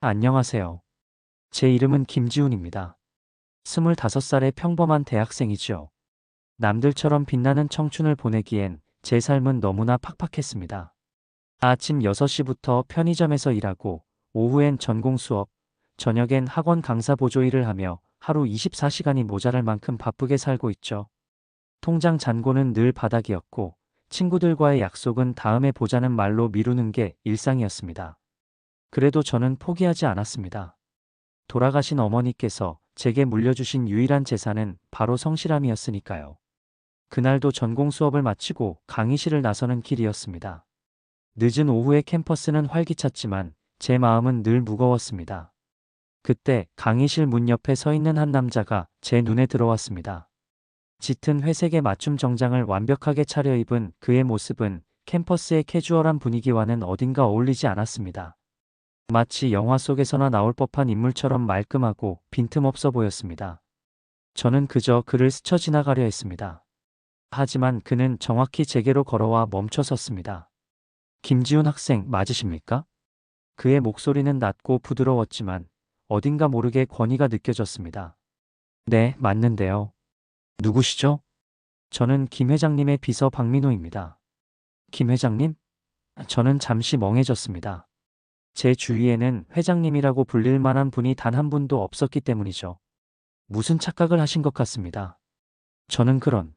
안녕하세요. 제 이름은 김지훈입니다. 25살의 평범한 대학생이죠. 남들처럼 빛나는 청춘을 보내기엔 제 삶은 너무나 팍팍했습니다. 아침 6시부터 편의점에서 일하고 오후엔 전공 수업, 저녁엔 학원 강사 보조 일을 하며 하루 24시간이 모자랄 만큼 바쁘게 살고 있죠. 통장 잔고는 늘 바닥이었고 친구들과의 약속은 다음에 보자는 말로 미루는 게 일상이었습니다. 그래도 저는 포기하지 않았습니다. 돌아가신 어머니께서 제게 물려주신 유일한 재산은 바로 성실함이었으니까요. 그날도 전공 수업을 마치고 강의실을 나서는 길이었습니다. 늦은 오후의 캠퍼스는 활기찼지만 제 마음은 늘 무거웠습니다. 그때 강의실 문 옆에 서 있는 한 남자가 제 눈에 들어왔습니다. 짙은 회색의 맞춤 정장을 완벽하게 차려입은 그의 모습은 캠퍼스의 캐주얼한 분위기와는 어딘가 어울리지 않았습니다. 마치 영화 속에서나 나올 법한 인물처럼 말끔하고 빈틈없어 보였습니다. 저는 그저 그를 스쳐 지나가려 했습니다. 하지만 그는 정확히 제게로 걸어와 멈춰 섰습니다. 김지훈 학생 맞으십니까? 그의 목소리는 낮고 부드러웠지만 어딘가 모르게 권위가 느껴졌습니다. 네, 맞는데요. 누구시죠? 저는 김 회장님의 비서 박민호입니다. 김 회장님? 저는 잠시 멍해졌습니다. 제 주위에는 회장님이라고 불릴 만한 분이 단 한 분도 없었기 때문이죠. 무슨 착각을 하신 것 같습니다. 저는 그런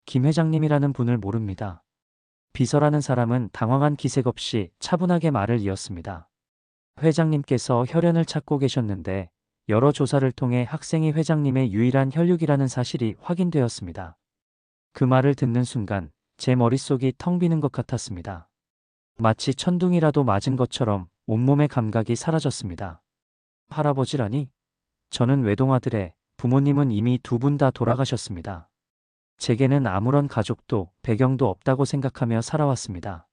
김 회장님이라는 분을 모릅니다. 비서라는 사람은 당황한 기색 없이 차분하게 말을 이었습니다. 회장님께서 혈연을 찾고 계셨는데 여러 조사를 통해 학생이 회장님의 유일한 혈육이라는 사실이 확인되었습니다. 그 말을 듣는 순간 제 머릿속이 텅 비는 것 같았습니다. 마치 천둥이라도 맞은 것처럼 온몸의 감각이 사라졌습니다. 할아버지라니? 저는 외동아들에 부모님은 이미 두 분 다 돌아가셨습니다. 제게는 아무런 가족도 배경도 없다고 생각하며 살아왔습니다.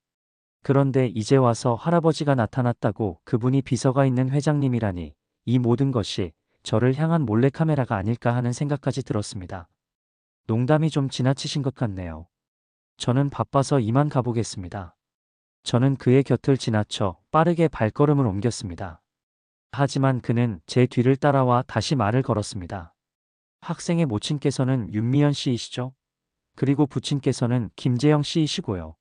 그런데 이제 와서 할아버지가 나타났다고 그분이 비서가 있는 회장님이라니 이 모든 것이 저를 향한 몰래카메라가 아닐까 하는 생각까지 들었습니다. 농담이 좀 지나치신 것 같네요. 저는 바빠서 이만 가보겠습니다. 저는 그의 곁을 지나쳐 빠르게 발걸음을 옮겼습니다. 하지만 그는 제 뒤를 따라와 다시 말을 걸었습니다. 학생의 모친께서는 윤미연 씨이시죠? 그리고 부친께서는 김재영 씨이시고요.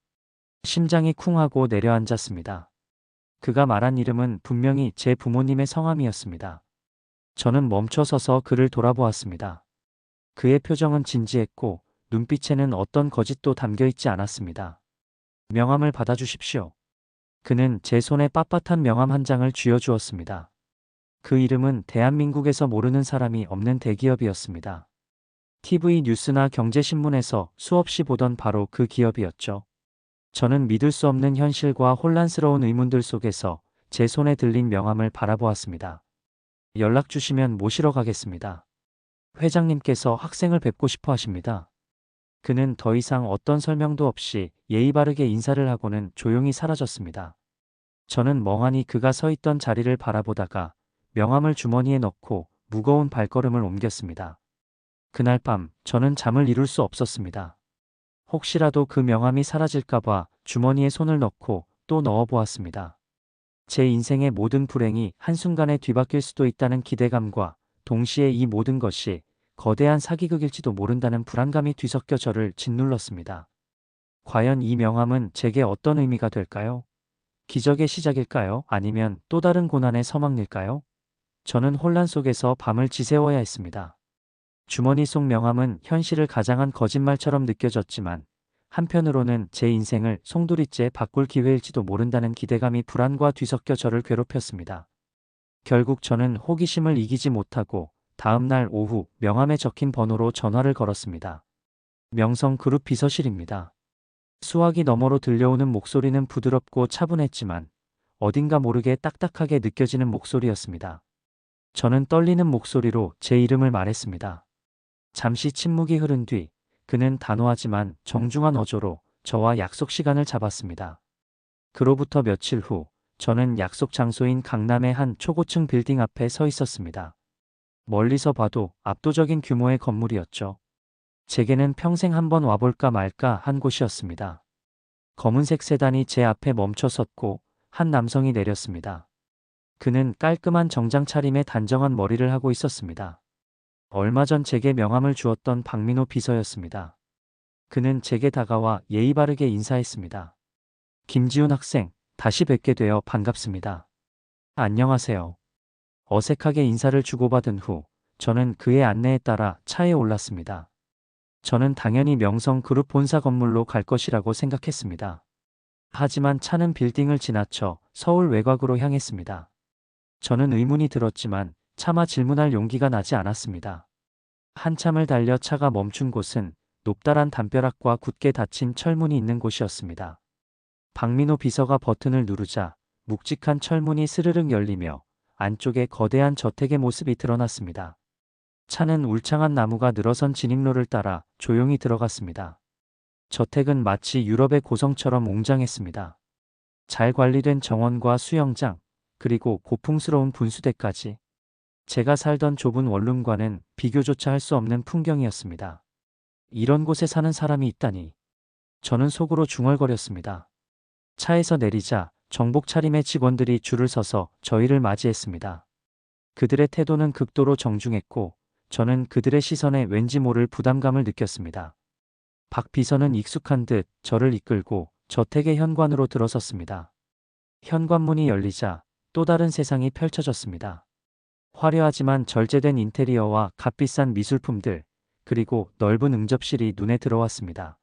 심장이 쿵하고 내려앉았습니다. 그가 말한 이름은 분명히 제 부모님의 성함이었습니다. 저는 멈춰서서 그를 돌아보았습니다. 그의 표정은 진지했고 눈빛에는 어떤 거짓도 담겨 있지 않았습니다. 명함을 받아주십시오. 그는 제 손에 빳빳한 명함 한 장을 쥐어주었습니다. 그 이름은 대한민국에서 모르는 사람이 없는 대기업이었습니다. TV 뉴스나 경제신문에서 수없이 보던 바로 그 기업이었죠. 저는 믿을 수 없는 현실과 혼란스러운 의문들 속에서 제 손에 들린 명함을 바라보았습니다. 연락 주시면 모시러 가겠습니다. 회장님께서 학생을 뵙고 싶어 하십니다. 그는 더 이상 어떤 설명도 없이 예의 바르게 인사를 하고는 조용히 사라졌습니다. 저는 멍하니 그가 서 있던 자리를 바라보다가 명함을 주머니에 넣고 무거운 발걸음을 옮겼습니다. 그날 밤 저는 잠을 이룰 수 없었습니다. 혹시라도 그 명함이 사라질까봐 주머니에 손을 넣고 또 넣어보았습니다. 제 인생의 모든 불행이 한순간에 뒤바뀔 수도 있다는 기대감과 동시에 이 모든 것이 거대한 사기극일지도 모른다는 불안감이 뒤섞여 저를 짓눌렀습니다. 과연 이 명함은 제게 어떤 의미가 될까요? 기적의 시작일까요? 아니면 또 다른 고난의 서막일까요? 저는 혼란 속에서 밤을 지새워야 했습니다. 주머니 속 명함은 현실을 가장한 거짓말처럼 느껴졌지만 한편으로는 제 인생을 송두리째 바꿀 기회일지도 모른다는 기대감이 불안과 뒤섞여 저를 괴롭혔습니다. 결국 저는 호기심을 이기지 못하고 다음 날 오후 명함에 적힌 번호로 전화를 걸었습니다. 명성그룹 비서실입니다. 수화기 너머로 들려오는 목소리는 부드럽고 차분했지만 어딘가 모르게 딱딱하게 느껴지는 목소리였습니다. 저는 떨리는 목소리로 제 이름을 말했습니다. 잠시 침묵이 흐른 뒤 그는 단호하지만 정중한 어조로 저와 약속 시간을 잡았습니다. 그로부터 며칠 후 저는 약속 장소인 강남의 한 초고층 빌딩 앞에 서 있었습니다. 멀리서 봐도 압도적인 규모의 건물이었죠. 제게는 평생 한번 와볼까 말까 한 곳이었습니다. 검은색 세단이 제 앞에 멈춰 섰고 한 남성이 내렸습니다. 그는 깔끔한 정장 차림에 단정한 머리를 하고 있었습니다. 얼마 전 제게 명함을 주었던 박민호 비서였습니다. 그는 제게 다가와 예의 바르게 인사했습니다. 김지훈 학생, 다시 뵙게 되어 반갑습니다. 안녕하세요. 어색하게 인사를 주고받은 후 저는 그의 안내에 따라 차에 올랐습니다. 저는 당연히 명성그룹 본사 건물로 갈 것이라고 생각했습니다. 하지만 차는 빌딩을 지나쳐 서울 외곽으로 향했습니다. 저는 의문이 들었지만 차마 질문할 용기가 나지 않았습니다. 한참을 달려 차가 멈춘 곳은 높다란 담벼락과 굳게 닫힌 철문이 있는 곳이었습니다. 박민호 비서가 버튼을 누르자 묵직한 철문이 스르륵 열리며 안쪽에 거대한 저택의 모습이 드러났습니다. 차는 울창한 나무가 늘어선 진입로를 따라 조용히 들어갔습니다. 저택은 마치 유럽의 고성처럼 웅장했습니다. 잘 관리된 정원과 수영장, 그리고 고풍스러운 분수대까지. 제가 살던 좁은 원룸과는 비교조차 할 수 없는 풍경이었습니다. 이런 곳에 사는 사람이 있다니. 저는 속으로 중얼거렸습니다. 차에서 내리자 정복 차림의 직원들이 줄을 서서 저희를 맞이했습니다. 그들의 태도는 극도로 정중했고 저는 그들의 시선에 왠지 모를 부담감을 느꼈습니다. 박 비서는 익숙한 듯 저를 이끌고 저택의 현관으로 들어섰습니다. 현관문이 열리자 또 다른 세상이 펼쳐졌습니다. 화려하지만 절제된 인테리어와 값비싼 미술품들, 그리고 넓은 응접실이 눈에 들어왔습니다.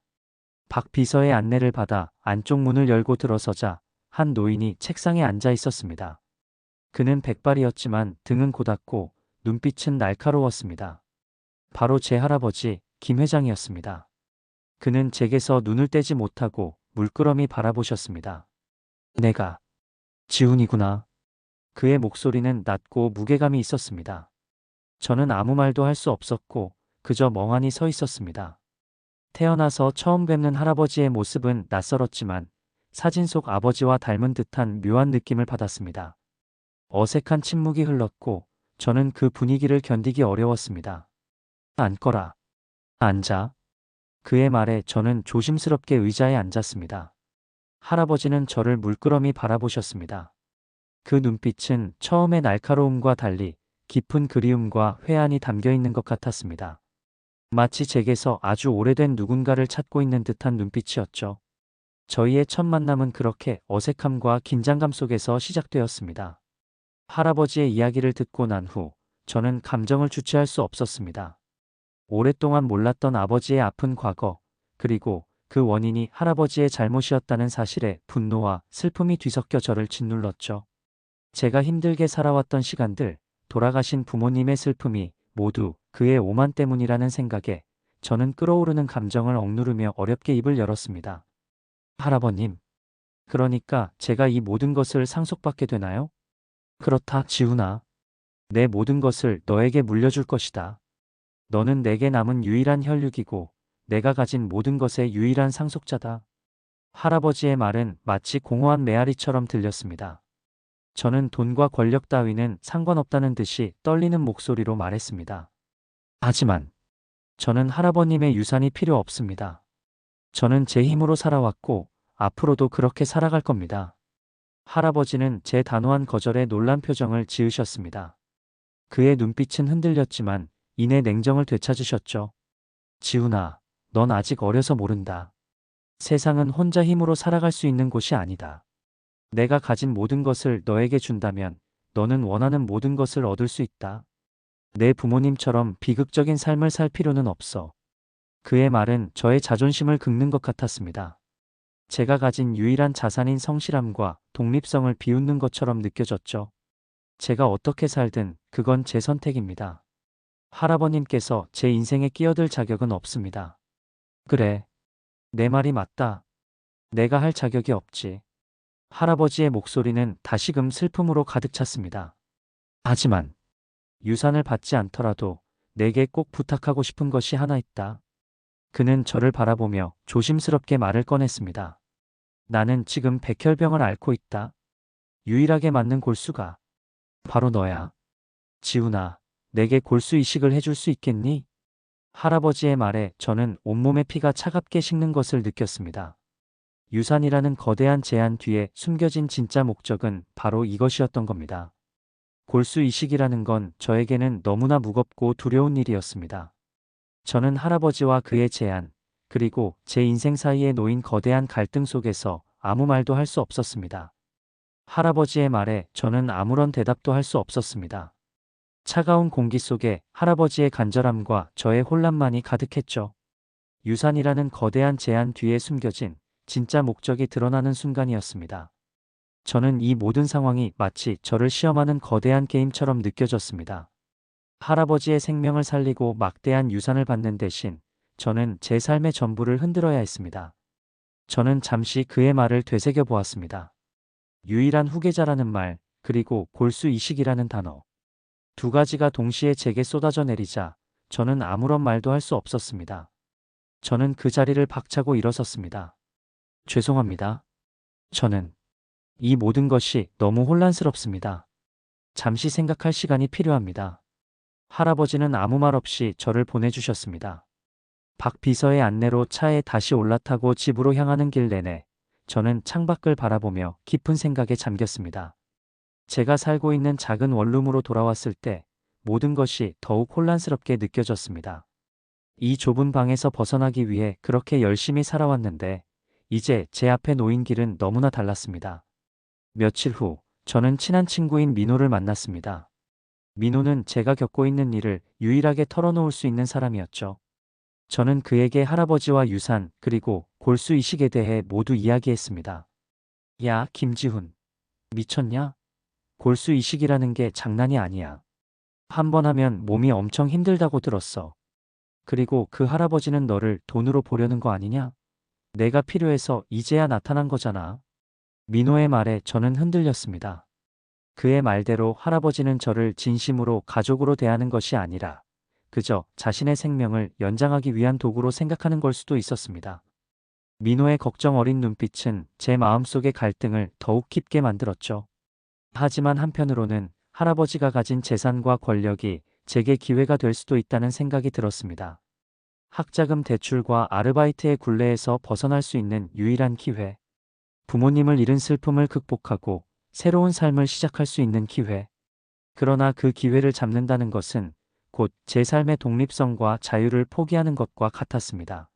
박 비서의 안내를 받아 안쪽 문을 열고 들어서자 한 노인이 책상에 앉아 있었습니다. 그는 백발이었지만 등은 고닫고 눈빛은 날카로웠습니다. 바로 제 할아버지 김 회장이었습니다. 그는 제게서 눈을 떼지 못하고 물끄러미 바라보셨습니다. 내가 지훈이구나. 그의 목소리는 낮고 무게감이 있었습니다. 저는 아무 말도 할 수 없었고 그저 멍하니 서 있었습니다. 태어나서 처음 뵙는 할아버지의 모습은 낯설었지만 사진 속 아버지와 닮은 듯한 묘한 느낌을 받았습니다. 어색한 침묵이 흘렀고 저는 그 분위기를 견디기 어려웠습니다. 앉거라. 앉아. 그의 말에 저는 조심스럽게 의자에 앉았습니다. 할아버지는 저를 물끄러미 바라보셨습니다. 그 눈빛은 처음의 날카로움과 달리 깊은 그리움과 회한이 담겨 있는 것 같았습니다. 마치 제게서 아주 오래된 누군가를 찾고 있는 듯한 눈빛이었죠. 저희의 첫 만남은 그렇게 어색함과 긴장감 속에서 시작되었습니다. 할아버지의 이야기를 듣고 난 후 저는 감정을 주체할 수 없었습니다. 오랫동안 몰랐던 아버지의 아픈 과거, 그리고 그 원인이 할아버지의 잘못이었다는 사실에 분노와 슬픔이 뒤섞여 저를 짓눌렀죠. 제가 힘들게 살아왔던 시간들, 돌아가신 부모님의 슬픔이 모두 그의 오만 때문이라는 생각에 저는 끓어오르는 감정을 억누르며 어렵게 입을 열었습니다. 할아버님, 그러니까 제가 이 모든 것을 상속받게 되나요? 그렇다, 지훈아. 내 모든 것을 너에게 물려줄 것이다. 너는 내게 남은 유일한 혈육이고 내가 가진 모든 것의 유일한 상속자다. 할아버지의 말은 마치 공허한 메아리처럼 들렸습니다. 저는 돈과 권력 따위는 상관없다는 듯이 떨리는 목소리로 말했습니다. 하지만 저는 할아버님의 유산이 필요 없습니다. 저는 제 힘으로 살아왔고 앞으로도 그렇게 살아갈 겁니다. 할아버지는 제 단호한 거절에 놀란 표정을 지으셨습니다. 그의 눈빛은 흔들렸지만 이내 냉정을 되찾으셨죠. 지훈아, 넌 아직 어려서 모른다. 세상은 혼자 힘으로 살아갈 수 있는 곳이 아니다. 내가 가진 모든 것을 너에게 준다면 너는 원하는 모든 것을 얻을 수 있다. 내 부모님처럼 비극적인 삶을 살 필요는 없어. 그의 말은 저의 자존심을 긁는 것 같았습니다. 제가 가진 유일한 자산인 성실함과 독립성을 비웃는 것처럼 느껴졌죠. 제가 어떻게 살든 그건 제 선택입니다. 할아버님께서 제 인생에 끼어들 자격은 없습니다. 그래. 내 말이 맞다. 내가 할 자격이 없지. 할아버지의 목소리는 다시금 슬픔으로 가득 찼습니다. 하지만 유산을 받지 않더라도 내게 꼭 부탁하고 싶은 것이 하나 있다. 그는 저를 바라보며 조심스럽게 말을 꺼냈습니다. 나는 지금 백혈병을 앓고 있다. 유일하게 맞는 골수가 바로 너야. 지훈아, 내게 골수 이식을 해줄 수 있겠니? 할아버지의 말에 저는 온몸의 피가 차갑게 식는 것을 느꼈습니다. 유산이라는 거대한 제안 뒤에 숨겨진 진짜 목적은 바로 이것이었던 겁니다. 골수 이식이라는 건 저에게는 너무나 무겁고 두려운 일이었습니다. 저는 할아버지와 그의 제안, 그리고 제 인생 사이에 놓인 거대한 갈등 속에서 아무 말도 할 수 없었습니다. 할아버지의 말에 저는 아무런 대답도 할 수 없었습니다. 차가운 공기 속에 할아버지의 간절함과 저의 혼란만이 가득했죠. 유산이라는 거대한 제안 뒤에 숨겨진 진짜 목적이 드러나는 순간이었습니다. 저는 이 모든 상황이 마치 저를 시험하는 거대한 게임처럼 느껴졌습니다. 할아버지의 생명을 살리고 막대한 유산을 받는 대신 저는 제 삶의 전부를 흔들어야 했습니다. 저는 잠시 그의 말을 되새겨 보았습니다. 유일한 후계자라는 말, 그리고 골수 이식이라는 단어. 두 가지가 동시에 제게 쏟아져 내리자 저는 아무런 말도 할 수 없었습니다. 저는 그 자리를 박차고 일어섰습니다. 죄송합니다. 저는 이 모든 것이 너무 혼란스럽습니다. 잠시 생각할 시간이 필요합니다. 할아버지는 아무 말 없이 저를 보내주셨습니다. 박 비서의 안내로 차에 다시 올라타고 집으로 향하는 길 내내 저는 창밖을 바라보며 깊은 생각에 잠겼습니다. 제가 살고 있는 작은 원룸으로 돌아왔을 때 모든 것이 더욱 혼란스럽게 느껴졌습니다. 이 좁은 방에서 벗어나기 위해 그렇게 열심히 살아왔는데 이제 제 앞에 놓인 길은 너무나 달랐습니다. 며칠 후 저는 친한 친구인 민호를 만났습니다. 민호는 제가 겪고 있는 일을 유일하게 털어놓을 수 있는 사람이었죠. 저는 그에게 할아버지와 유산 그리고 골수 이식에 대해 모두 이야기했습니다. 야, 김지훈. 미쳤냐? 골수 이식이라는 게 장난이 아니야. 한 번 하면 몸이 엄청 힘들다고 들었어. 그리고 그 할아버지는 너를 돈으로 보려는 거 아니냐? 내가 필요해서 이제야 나타난 거잖아. 민호의 말에 저는 흔들렸습니다. 그의 말대로 할아버지는 저를 진심으로 가족으로 대하는 것이 아니라 그저 자신의 생명을 연장하기 위한 도구로 생각하는 걸 수도 있었습니다. 민호의 걱정 어린 눈빛은 제 마음속의 갈등을 더욱 깊게 만들었죠. 하지만 한편으로는 할아버지가 가진 재산과 권력이 제게 기회가 될 수도 있다는 생각이 들었습니다. 학자금 대출과 아르바이트의 굴레에서 벗어날 수 있는 유일한 기회. 부모님을 잃은 슬픔을 극복하고 새로운 삶을 시작할 수 있는 기회. 그러나 그 기회를 잡는다는 것은 곧 제 삶의 독립성과 자유를 포기하는 것과 같았습니다.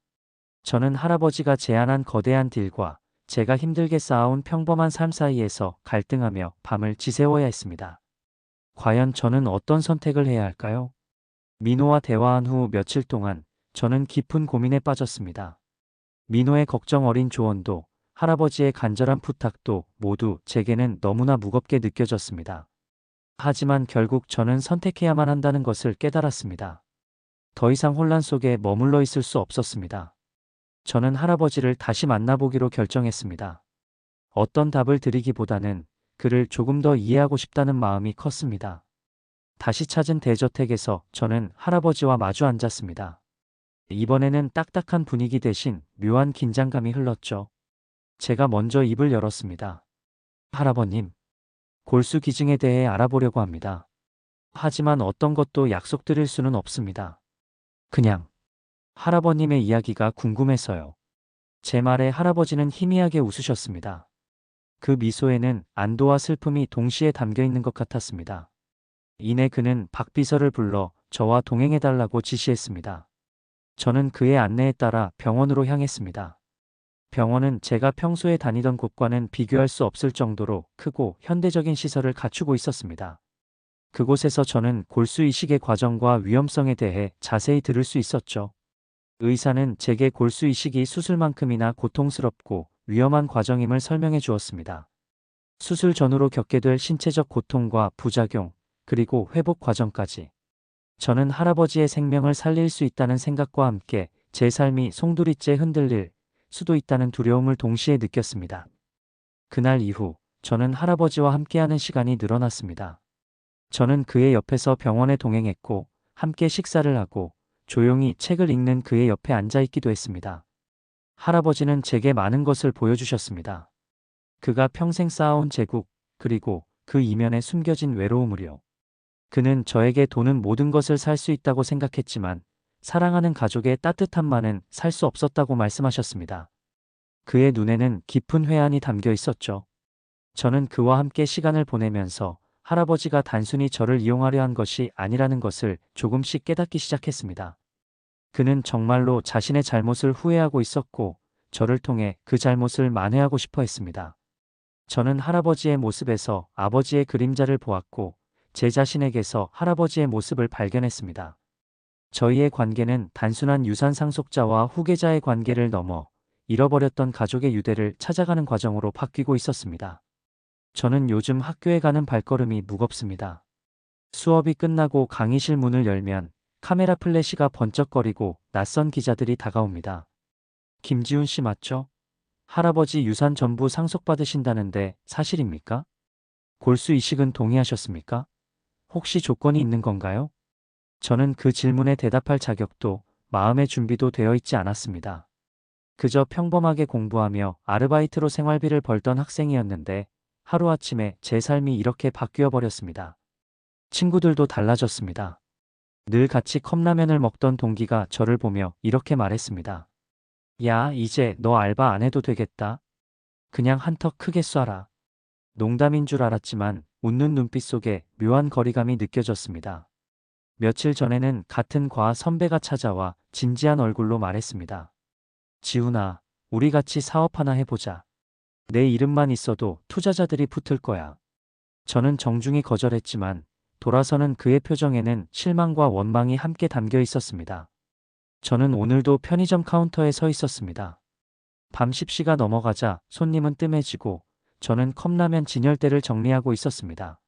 저는 할아버지가 제안한 거대한 딜과 제가 힘들게 쌓아온 평범한 삶 사이에서 갈등하며 밤을 지새워야 했습니다. 과연 저는 어떤 선택을 해야 할까요? 민호와 대화한 후 며칠 동안 저는 깊은 고민에 빠졌습니다. 민호의 걱정 어린 조언도 할아버지의 간절한 부탁도 모두 제게는 너무나 무겁게 느껴졌습니다. 하지만 결국 저는 선택해야만 한다는 것을 깨달았습니다. 더 이상 혼란 속에 머물러 있을 수 없었습니다. 저는 할아버지를 다시 만나보기로 결정했습니다. 어떤 답을 드리기보다는 그를 조금 더 이해하고 싶다는 마음이 컸습니다. 다시 찾은 대저택에서 저는 할아버지와 마주 앉았습니다. 이번에는 딱딱한 분위기 대신 묘한 긴장감이 흘렀죠. 제가 먼저 입을 열었습니다. 할아버님, 골수 기증에 대해 알아보려고 합니다. 하지만 어떤 것도 약속드릴 수는 없습니다. 그냥 할아버님의 이야기가 궁금해서요. 제 말에 할아버지는 희미하게 웃으셨습니다. 그 미소에는 안도와 슬픔이 동시에 담겨 있는 것 같았습니다. 이내 그는 박 비서를 불러 저와 동행해달라고 지시했습니다. 저는 그의 안내에 따라 병원으로 향했습니다. 병원은 제가 평소에 다니던 곳과는 비교할 수 없을 정도로 크고 현대적인 시설을 갖추고 있었습니다. 그곳에서 저는 골수 이식의 과정과 위험성에 대해 자세히 들을 수 있었죠. 의사는 제게 골수 이식이 수술만큼이나 고통스럽고 위험한 과정임을 설명해 주었습니다. 수술 전후로 겪게 될 신체적 고통과 부작용, 그리고 회복 과정까지. 저는 할아버지의 생명을 살릴 수 있다는 생각과 함께 제 삶이 송두리째 흔들릴 수도 있다는 두려움을 동시에 느꼈습니다. 그날 이후 저는 할아버지와 함께하는 시간이 늘어났습니다. 저는 그의 옆에서 병원에 동행했고 함께 식사를 하고 조용히 책을 읽는 그의 옆에 앉아 있기도 했습니다. 할아버지는 제게 많은 것을 보여주셨습니다. 그가 평생 쌓아온 제국, 그리고 그 이면에 숨겨진 외로움을요. 그는 저에게 돈은 모든 것을 살 수 있다고 생각했지만 사랑하는 가족의 따뜻함만은 살 수 없었다고 말씀하셨습니다. 그의 눈에는 깊은 회한이 담겨 있었죠. 저는 그와 함께 시간을 보내면서 할아버지가 단순히 저를 이용하려 한 것이 아니라는 것을 조금씩 깨닫기 시작했습니다. 그는 정말로 자신의 잘못을 후회하고 있었고 저를 통해 그 잘못을 만회하고 싶어 했습니다. 저는 할아버지의 모습에서 아버지의 그림자를 보았고 제 자신에게서 할아버지의 모습을 발견했습니다. 저희의 관계는 단순한 유산 상속자와 후계자의 관계를 넘어 잃어버렸던 가족의 유대를 찾아가는 과정으로 바뀌고 있었습니다. 저는 요즘 학교에 가는 발걸음이 무겁습니다. 수업이 끝나고 강의실 문을 열면 카메라 플래시가 번쩍거리고 낯선 기자들이 다가옵니다. 김지훈 씨 맞죠? 할아버지 유산 전부 상속받으신다는데 사실입니까? 골수 이식은 동의하셨습니까? 혹시 조건이 있는 건가요? 저는 그 질문에 대답할 자격도 마음의 준비도 되어 있지 않았습니다. 그저 평범하게 공부하며 아르바이트로 생활비를 벌던 학생이었는데 하루아침에 제 삶이 이렇게 바뀌어 버렸습니다. 친구들도 달라졌습니다. 늘 같이 컵라면을 먹던 동기가 저를 보며 이렇게 말했습니다. 야, 이제 너 알바 안 해도 되겠다. 그냥 한턱 크게 쏴라. 농담인 줄 알았지만 웃는 눈빛 속에 묘한 거리감이 느껴졌습니다. 며칠 전에는 같은 과 선배가 찾아와 진지한 얼굴로 말했습니다. 지훈아, 우리 같이 사업 하나 해보자. 내 이름만 있어도 투자자들이 붙을 거야. 저는 정중히 거절했지만 돌아서는 그의 표정에는 실망과 원망이 함께 담겨 있었습니다. 저는 오늘도 편의점 카운터에 서 있었습니다. 밤 10시가 넘어가자 손님은 뜸해지고 저는 컵라면 진열대를 정리하고 있었습니다.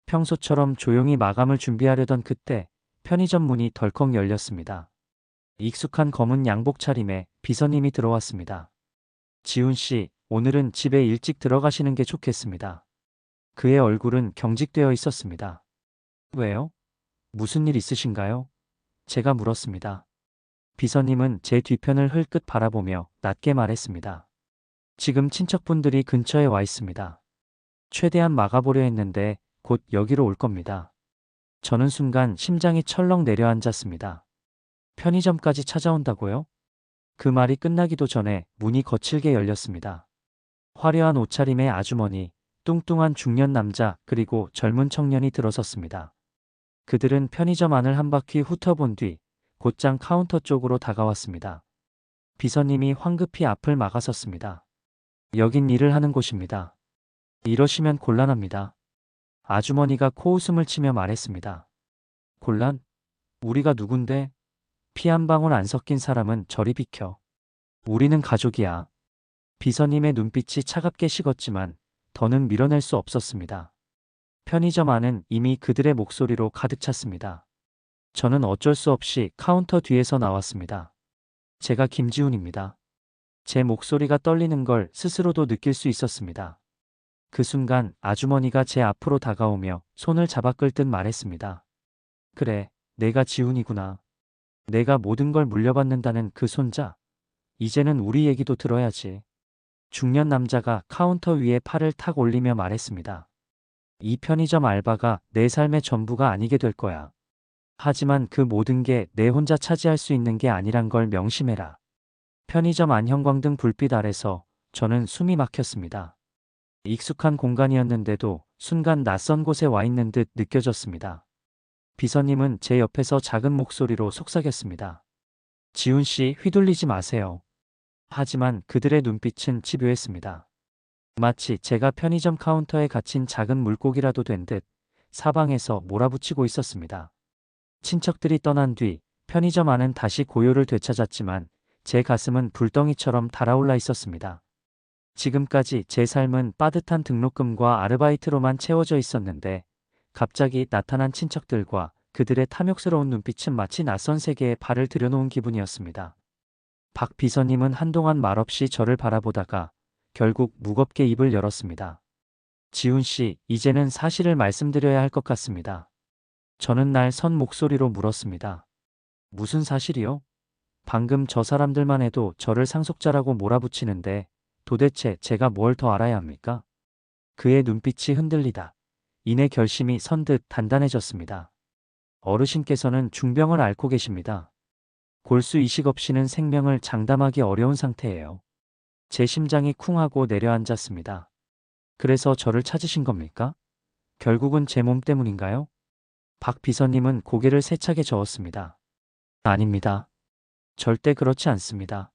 평소처럼 조용히 마감을 준비하려던 그때 편의점 문이 덜컥 열렸습니다. 익숙한 검은 양복 차림에 비서님이 들어왔습니다. 지훈 씨, 오늘은 집에 일찍 들어가시는 게 좋겠습니다. 그의 얼굴은 경직되어 있었습니다. 왜요? 무슨 일 있으신가요? 제가 물었습니다. 비서님은 제 뒤편을 흘끗 바라보며 낮게 말했습니다. 지금 친척분들이 근처에 와 있습니다. 최대한 막아보려 했는데 곧 여기로 올 겁니다. 저는 순간 심장이 철렁 내려앉았습니다. 편의점까지 찾아온다고요? 그 말이 끝나기도 전에 문이 거칠게 열렸습니다. 화려한 옷차림의 아주머니, 뚱뚱한 중년 남자, 그리고 젊은 청년이 들어섰습니다. 그들은 편의점 안을 한 바퀴 훑어본 뒤 곧장 카운터 쪽으로 다가왔습니다. 비서님이 황급히 앞을 막아섰습니다. 여긴 일을 하는 곳입니다. 이러시면 곤란합니다. 아주머니가 코웃음을 치며 말했습니다. 곤란? 우리가 누군데? 피 한 방울 안 섞인 사람은 저리 비켜. 우리는 가족이야. 비서님의 눈빛이 차갑게 식었지만 더는 밀어낼 수 없었습니다. 편의점 안은 이미 그들의 목소리로 가득 찼습니다. 저는 어쩔 수 없이 카운터 뒤에서 나왔습니다. 제가 김지훈입니다. 제 목소리가 떨리는 걸 스스로도 느낄 수 있었습니다. 그 순간 아주머니가 제 앞으로 다가오며 손을 잡아 끌듯 말했습니다. 그래, 내가 지훈이구나. 내가 모든 걸 물려받는다는 그 손자. 이제는 우리 얘기도 들어야지. 중년 남자가 카운터 위에 팔을 탁 올리며 말했습니다. 이 편의점 알바가 내 삶의 전부가 아니게 될 거야. 하지만 그 모든 게 내 혼자 차지할 수 있는 게 아니란 걸 명심해라. 편의점 안 형광등 불빛 아래서 저는 숨이 막혔습니다. 익숙한 공간이었는데도 순간 낯선 곳에 와 있는 듯 느껴졌습니다. 비서님은 제 옆에서 작은 목소리로 속삭였습니다. 지훈 씨, 휘둘리지 마세요. 하지만 그들의 눈빛은 집요했습니다. 마치 제가 편의점 카운터에 갇힌 작은 물고기라도 된 듯 사방에서 몰아붙이고 있었습니다. 친척들이 떠난 뒤 편의점 안은 다시 고요를 되찾았지만 제 가슴은 불덩이처럼 달아올라 있었습니다. 지금까지 제 삶은 빠듯한 등록금과 아르바이트로만 채워져 있었는데 갑자기 나타난 친척들과 그들의 탐욕스러운 눈빛은 마치 낯선 세계에 발을 들여놓은 기분이었습니다. 박 비서님은 한동안 말없이 저를 바라보다가 결국 무겁게 입을 열었습니다. 지훈 씨, 이제는 사실을 말씀드려야 할 것 같습니다. 저는 날 선 목소리로 물었습니다. 무슨 사실이요? 방금 저 사람들만 해도 저를 상속자라고 몰아붙이는데 도대체 제가 뭘 더 알아야 합니까? 그의 눈빛이 흔들리다 이내 결심이 선듯 단단해졌습니다. 어르신께서는 중병을 앓고 계십니다. 골수 이식 없이는 생명을 장담하기 어려운 상태예요. 제 심장이 쿵 하고 내려앉았습니다. 그래서 저를 찾으신 겁니까? 결국은 제 몸 때문인가요? 박 비서님은 고개를 세차게 저었습니다. 아닙니다. 절대 그렇지 않습니다.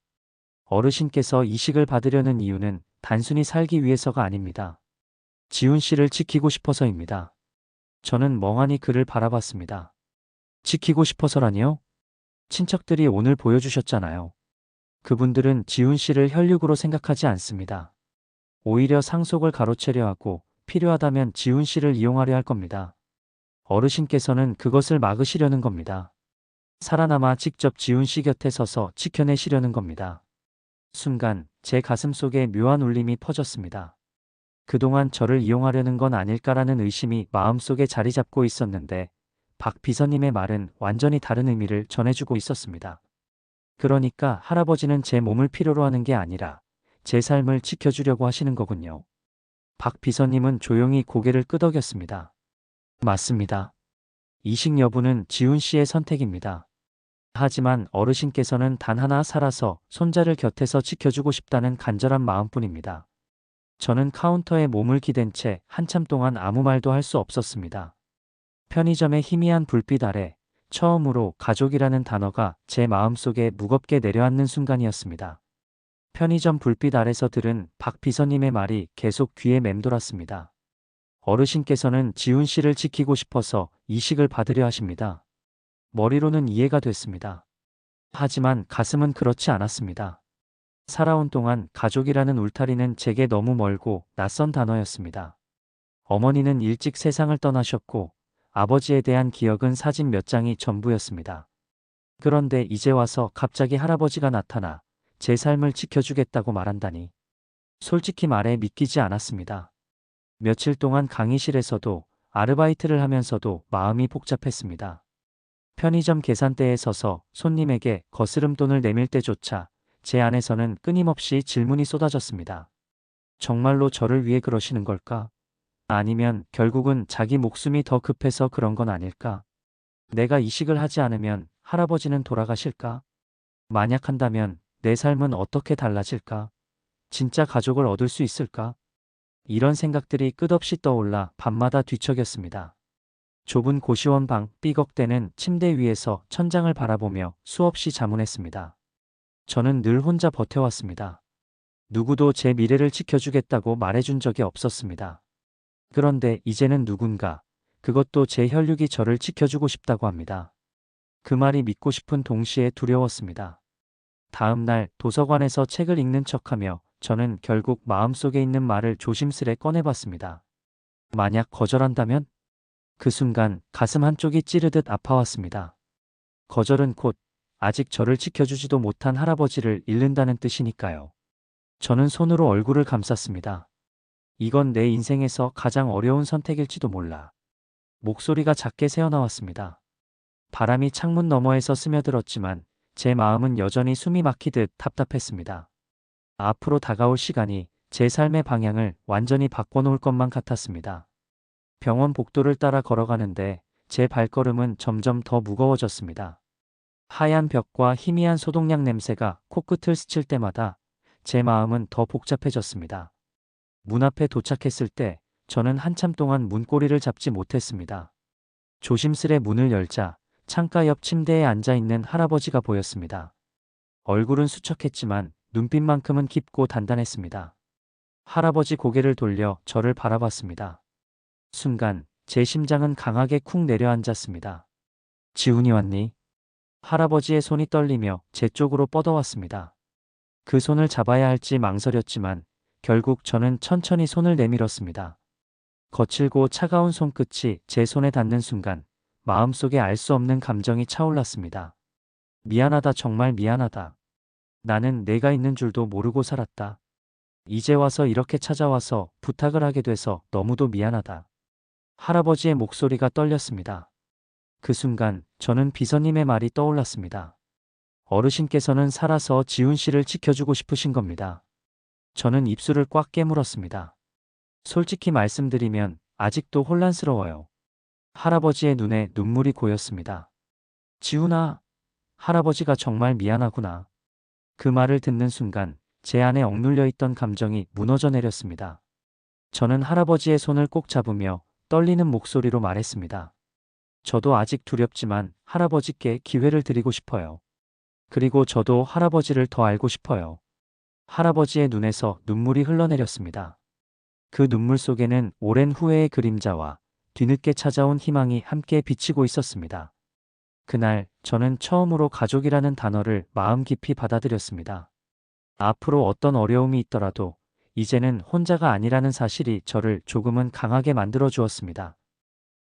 어르신께서 이식을 받으려는 이유는 단순히 살기 위해서가 아닙니다. 지훈 씨를 지키고 싶어서입니다. 저는 멍하니 그를 바라봤습니다. 지키고 싶어서라니요? 친척들이 오늘 보여주셨잖아요. 그분들은 지훈 씨를 혈육으로 생각하지 않습니다. 오히려 상속을 가로채려 하고 필요하다면 지훈 씨를 이용하려 할 겁니다. 어르신께서는 그것을 막으시려는 겁니다. 살아남아 직접 지훈 씨 곁에 서서 지켜내시려는 겁니다. 순간 제 가슴 속에 묘한 울림이 퍼졌습니다. 그동안 저를 이용하려는 건 아닐까라는 의심이 마음속에 자리 잡고 있었는데 박 비서님의 말은 완전히 다른 의미를 전해주고 있었습니다. 그러니까 할아버지는 제 몸을 필요로 하는 게 아니라 제 삶을 지켜주려고 하시는 거군요. 박 비서님은 조용히 고개를 끄덕였습니다. 맞습니다. 이식 여부는 지훈 씨의 선택입니다. 하지만 어르신께서는 단 하나 살아서 손자를 곁에서 지켜주고 싶다는 간절한 마음뿐입니다. 저는 카운터에 몸을 기댄 채 한참 동안 아무 말도 할 수 없었습니다. 편의점의 희미한 불빛 아래 처음으로 가족이라는 단어가 제 마음속에 무겁게 내려앉는 순간이었습니다. 편의점 불빛 아래서 들은 박 비서님의 말이 계속 귀에 맴돌았습니다. 어르신께서는 지훈 씨를 지키고 싶어서 이식을 받으려 하십니다. 머리로는 이해가 됐습니다. 하지만 가슴은 그렇지 않았습니다. 살아온 동안 가족이라는 울타리는 제게 너무 멀고 낯선 단어였습니다. 어머니는 일찍 세상을 떠나셨고 아버지에 대한 기억은 사진 몇 장이 전부였습니다. 그런데 이제 와서 갑자기 할아버지가 나타나 제 삶을 지켜주겠다고 말한다니. 솔직히 말해 믿기지 않았습니다. 며칠 동안 강의실에서도 아르바이트를 하면서도 마음이 복잡했습니다. 편의점 계산대에 서서 손님에게 거스름돈을 내밀 때조차 제 안에서는 끊임없이 질문이 쏟아졌습니다. 정말로 저를 위해 그러시는 걸까? 아니면 결국은 자기 목숨이 더 급해서 그런 건 아닐까? 내가 이식을 하지 않으면 할아버지는 돌아가실까? 만약 한다면 내 삶은 어떻게 달라질까? 진짜 가족을 얻을 수 있을까? 이런 생각들이 끝없이 떠올라 밤마다 뒤척였습니다. 좁은 고시원 방 삐걱대는 침대 위에서 천장을 바라보며 수없이 자문했습니다. 저는 늘 혼자 버텨왔습니다. 누구도 제 미래를 지켜주겠다고 말해준 적이 없었습니다. 그런데 이제는 누군가, 그것도 제 혈육이 저를 지켜주고 싶다고 합니다. 그 말이 믿고 싶은 동시에 두려웠습니다. 다음 날 도서관에서 책을 읽는 척하며 저는 결국 마음속에 있는 말을 조심스레 꺼내봤습니다. 만약 거절한다면? 그 순간 가슴 한쪽이 찌르듯 아파왔습니다. 거절은 곧 아직 저를 지켜주지도 못한 할아버지를 잃는다는 뜻이니까요. 저는 손으로 얼굴을 감쌌습니다. 이건 내 인생에서 가장 어려운 선택일지도 몰라. 목소리가 작게 새어나왔습니다. 바람이 창문 너머에서 스며들었지만 제 마음은 여전히 숨이 막히듯 답답했습니다. 앞으로 다가올 시간이 제 삶의 방향을 완전히 바꿔놓을 것만 같았습니다. 병원 복도를 따라 걸어가는데 제 발걸음은 점점 더 무거워졌습니다. 하얀 벽과 희미한 소독약 냄새가 코끝을 스칠 때마다 제 마음은 더 복잡해졌습니다. 문 앞에 도착했을 때 저는 한참 동안 문고리를 잡지 못했습니다. 조심스레 문을 열자 창가 옆 침대에 앉아있는 할아버지가 보였습니다. 얼굴은 수척했지만 눈빛만큼은 깊고 단단했습니다. 할아버지 고개를 돌려 저를 바라봤습니다. 순간 제 심장은 강하게 쿵 내려앉았습니다. 지훈이 왔니? 할아버지의 손이 떨리며 제 쪽으로 뻗어왔습니다. 그 손을 잡아야 할지 망설였지만 결국 저는 천천히 손을 내밀었습니다. 거칠고 차가운 손끝이 제 손에 닿는 순간 마음속에 알 수 없는 감정이 차올랐습니다. 미안하다, 정말 미안하다. 나는 내가 있는 줄도 모르고 살았다. 이제 와서 이렇게 찾아와서 부탁을 하게 돼서 너무도 미안하다. 할아버지의 목소리가 떨렸습니다. 그 순간 저는 비서님의 말이 떠올랐습니다. 어르신께서는 살아서 지훈 씨를 지켜주고 싶으신 겁니다. 저는 입술을 꽉 깨물었습니다. 솔직히 말씀드리면 아직도 혼란스러워요. 할아버지의 눈에 눈물이 고였습니다. 지훈아, 할아버지가 정말 미안하구나. 그 말을 듣는 순간 제 안에 억눌려 있던 감정이 무너져 내렸습니다. 저는 할아버지의 손을 꼭 잡으며 떨리는 목소리로 말했습니다. 저도 아직 두렵지만 할아버지께 기회를 드리고 싶어요. 그리고 저도 할아버지를 더 알고 싶어요. 할아버지의 눈에서 눈물이 흘러내렸습니다. 그 눈물 속에는 오랜 후회의 그림자와 뒤늦게 찾아온 희망이 함께 비치고 있었습니다. 그날 저는 처음으로 가족이라는 단어를 마음 깊이 받아들였습니다. 앞으로 어떤 어려움이 있더라도 이제는 혼자가 아니라는 사실이 저를 조금은 강하게 만들어 주었습니다.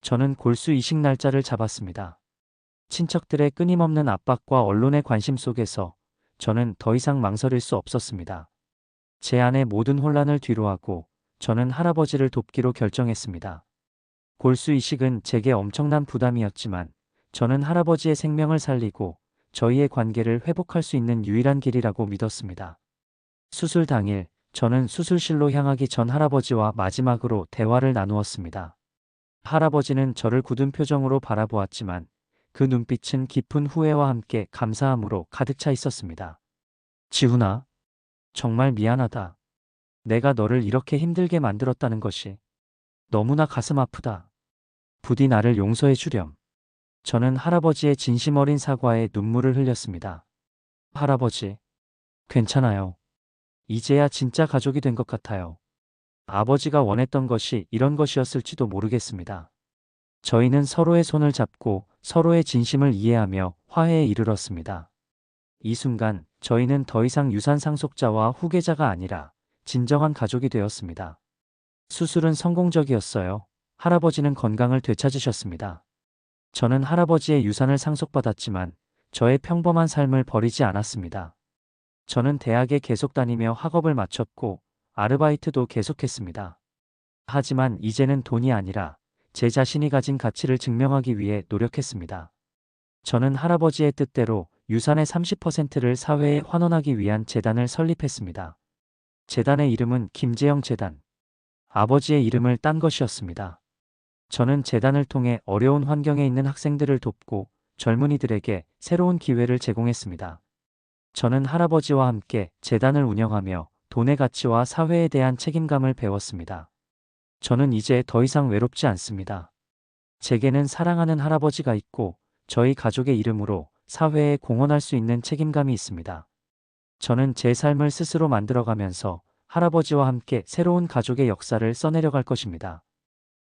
저는 골수 이식 날짜를 잡았습니다. 친척들의 끊임없는 압박과 언론의 관심 속에서 저는 더 이상 망설일 수 없었습니다. 제 안의 모든 혼란을 뒤로하고 저는 할아버지를 돕기로 결정했습니다. 골수 이식은 제게 엄청난 부담이었지만 저는 할아버지의 생명을 살리고 저희의 관계를 회복할 수 있는 유일한 길이라고 믿었습니다. 수술 당일 저는 수술실로 향하기 전 할아버지와 마지막으로 대화를 나누었습니다. 할아버지는 저를 굳은 표정으로 바라보았지만 그 눈빛은 깊은 후회와 함께 감사함으로 가득 차 있었습니다. 지훈아, 정말 미안하다. 내가 너를 이렇게 힘들게 만들었다는 것이 너무나 가슴 아프다. 부디 나를 용서해 주렴. 저는 할아버지의 진심 어린 사과에 눈물을 흘렸습니다. 할아버지, 괜찮아요. 이제야 진짜 가족이 된 것 같아요. 아버지가 원했던 것이 이런 것이었을지도 모르겠습니다. 저희는 서로의 손을 잡고 서로의 진심을 이해하며 화해에 이르렀습니다. 이 순간 저희는 더 이상 유산 상속자와 후계자가 아니라 진정한 가족이 되었습니다. 수술은 성공적이었어요. 할아버지는 건강을 되찾으셨습니다. 저는 할아버지의 유산을 상속받았지만 저의 평범한 삶을 버리지 않았습니다. 저는 대학에 계속 다니며 학업을 마쳤고 아르바이트도 계속했습니다. 하지만 이제는 돈이 아니라 제 자신이 가진 가치를 증명하기 위해 노력했습니다. 저는 할아버지의 뜻대로 유산의 30%를 사회에 환원하기 위한 재단을 설립했습니다. 재단의 이름은 김재영 재단. 아버지의 이름을 딴 것이었습니다. 저는 재단을 통해 어려운 환경에 있는 학생들을 돕고 젊은이들에게 새로운 기회를 제공했습니다. 저는 할아버지와 함께 재단을 운영하며 돈의 가치와 사회에 대한 책임감을 배웠습니다. 저는 이제 더 이상 외롭지 않습니다. 제게는 사랑하는 할아버지가 있고 저희 가족의 이름으로 사회에 공헌할 수 있는 책임감이 있습니다. 저는 제 삶을 스스로 만들어가면서 할아버지와 함께 새로운 가족의 역사를 써내려갈 것입니다.